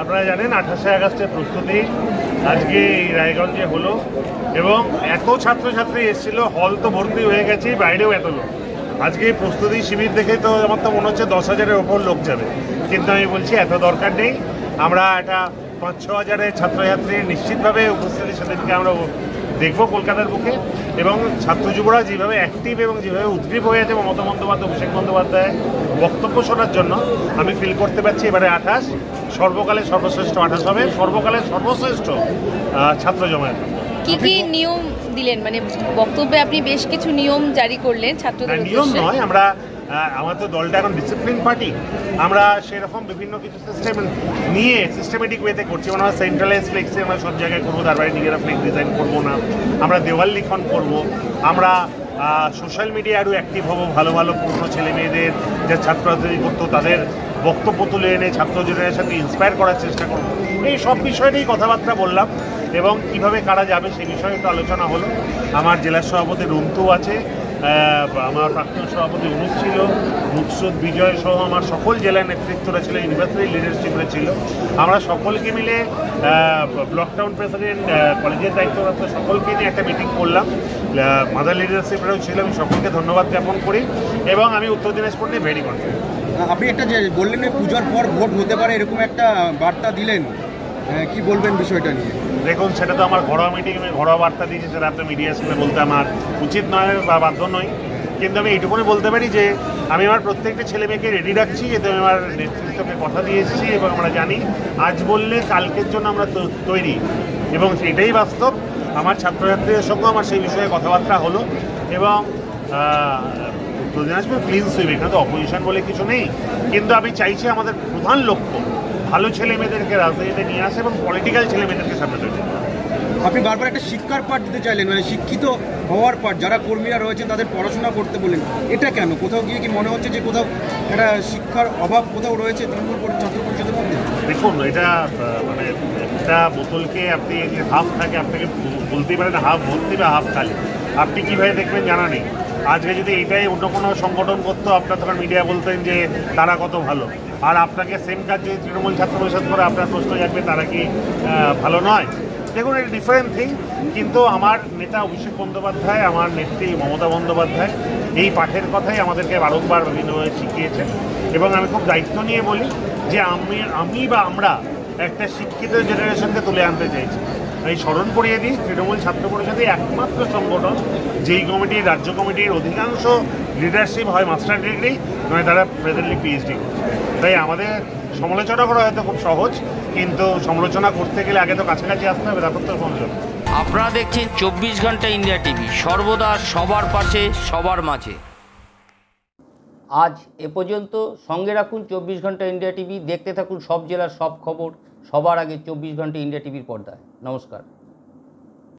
আপনারা জানেন 28শে আগস্টের প্রস্তুতি আজকে এই রায়গঞ্জে হলো এবং এত ছাত্রছাত্রী এসেছিল, হল তো ভর্তি হয়ে গেছে, বাইরেও এত লোক। আজকে এই প্রস্তুতি শিবির দেখে তো আমার তো মনে হচ্ছে 10,000-এর ওপর লোক যাবে, কিন্তু আমি বলছি এত দরকার নেই। আমরা একটা 5-6 হাজারের ছাত্রছাত্রী নিশ্চিতভাবে উপস্থিতি সেদিনকে আমরা দেখবো কলকাতার বুকে। এবং ছাত্র যুবরা যেভাবে অ্যাক্টিভ এবং যেভাবে উদ্গ্রীব হয়ে আছে মমতা বন্দ্যোপাধ্যায়, অভিষেক বন্দ্যোপাধ্যায় বক্তব্য শোনার জন্য, আমি ফিল করতে পারছি এবারে 28 সর্বকালের সর্বশ্রেষ্ঠ 28 হবে, সর্বকালের সর্বশ্রেষ্ঠ ছাত্র জমায়েত। কি কি নিয়ম দিলেন, মানে বক্তব্যে আপনি বেশ কিছু নিয়ম জারি করলেন ছাত্রদের? নিয়ম নয়, আমরা আমার তো দলটা এখন ডিসিপ্লিন পার্টি, আমরা সেরকম বিভিন্ন কিছু সিস্টেম নিয়ে সিস্টেমেটিক ওয়েতে করছি। আমরা সেন্ট্রালাইজ ফ্লেক্সে আমরা সব জায়গায় করবো, তার বাইরে নিজেরা ফ্লেক্স ডিজাইন করবো না, আমরা দেওয়াল লিখন করবো, আমরা সোশ্যাল মিডিয়ায় আরও অ্যাক্টিভ হবো, ভালো ভালো পুরনো ছেলে মেয়েদের যে ছাত্রছাত্রী করতো তাদের বক্তব্য তুলে এনে ছাত্র জেনারেশনকে ইন্সপায়ার করার চেষ্টা করবো। এই সব বিষয় নিয়েই কথাবার্তা বললাম এবং কীভাবে কারা যাবে সেই বিষয়ে একটু আলোচনা হলো। আমার জেলা সভাপতি রুন্তু আছে, আমার প্রাক্তন সভাপতি অনুজ ছিল, মুকসুদ বিজয় সহ আমার সকল জেলার নেতৃত্বরা ছিল, ইউনিভার্সিটি লিডারশিপরা ছিল। আমরা সকলকে মিলে ব্লক টাউন প্রেসিডেন্ট, কলেজের দায়িত্বপ্রাপ্ত সকলকে নিয়ে একটা মিটিং করলাম, মাদার লিডারশিপরাও ছিল। আমি সকলকে ধন্যবাদ জ্ঞাপন করি এবং আমি উত্তর দিনাজপুর নিয়ে ভেরি কনফিডেন্ট। আপনি একটা যে বললেন পূজার পর ভোট হতে পারে এরকম একটা বার্তা দিলেন, কি বলবেন বিষয়টা নিয়ে? দেখুন, সেটা তো আমার ঘরোয়া মিটিং, আমি ঘরোয়া বার্তা দিয়েছি, সেটা আপনার মিডিয়ার সামনে বলতে আমার উচিত নয় বা বাধ্য নয়, কিন্তু আমি এইটুকুনি বলতে পারি যে আমি আমার প্রত্যেকটা ছেলে মেয়েকে রেডি রাখছি, যেহেতু আমি আমার নেতৃত্বকে কথা দিয়ে এসেছি এবং আমরা জানি আজ বললে কালকের জন্য আমরা তৈরি, এবং এটাই বাস্তব। আমার ছাত্রছাত্রীদের সঙ্গে আমার সেই বিষয়ে কথাবার্তা হলো এবং উত্তর দিনাজপুর ক্লিন সুইপ, এখানে তো অপোজিশন বলে কিছু নেই, কিন্তু আমি চাইছি আমাদের প্রধান লক্ষ্য ভালো ছেলে মেয়েদেরকে রাজনীতিতে নিয়ে আসে এবং পলিটিক্যাল ছেলে মেয়েদেরকে সামনে তৈরি। আপনি বারবার একটা শিক্ষার পাঠ দিতে চাইলেন, মানে শিক্ষিত হওয়ার পাঠ, যারা কর্মীরা রয়েছেন তাদের পড়াশোনা করতে বললেন, এটা কেন? কোথাও গিয়ে কি মনে হচ্ছে যে কোথাও একটা শিক্ষার অভাব কোথাও রয়েছে তৃণমূল ছাত্র পরিষদের মধ্যে? দেখুন, এটা মানে একটা বোতলকে আপনি হাফ থাকে, আপনাকে বলতেই পারেন হাফ ভর্তি বা হাফ খালি, আপনি কীভাবে দেখবেন জানা নেই। আজকে যদি এটাই অন্য কোনো সংগঠন করতো, আপনার তখন মিডিয়া বলতেন যে তারা কত ভালো, আর আপনাকে সেম কাজ যদি তৃণমূল ছাত্র পরিষদ করে আপনার প্রশ্ন জাগবে তারা কি ভালো নয়। দেখুন, এটা ডিফারেন্ট থিং, কিন্তু আমার নেতা অভিষেক বন্দ্যোপাধ্যায়, আমার নেত্রী মমতা বন্দ্যোপাধ্যায় এই পাঠের কথাই আমাদেরকে বারংবার বিভিন্নভাবে শিখিয়েছেন এবং আমি খুব দায়িত্ব নিয়ে বলি যে আমি বা আমরা একটা শিক্ষিত জেনারেশনকে তুলে আনতে চাইছি। আমি স্মরণ করিয়ে দিই, তৃণমূল ছাত্র পরিষদে একমাত্র সংগঠন যেই কমিটির, রাজ্য কমিটির অধিকাংশ লিডারশিপ হয় মাস্টার ডিগ্রি, নয় তারা প্রেজেন্টলি পিএইচডি করছে। তাই আমাদের সমালোচনা করা হয়তো খুব সহজ, কিন্তু সমালোচনা করতে গেলে আগে তো কাছাকাছি আসতে হবে, তারপর তো সমালোচনা। আপনারা দেখছেন 24 ঘন্টা ইন্ডিয়া টিভি, সর্বদা সবার পাশে সবার মাঝে। আজ এ পর্যন্ত। সঙ্গে রাখুন 24 ঘন্টা ইন্ডিয়া টিভি, দেখতে থাকুন সব জেলার সব খবর সবার আগে 24 ঘন্টা ইন্ডিয়া টিভির পর্দায়। নমস্কার।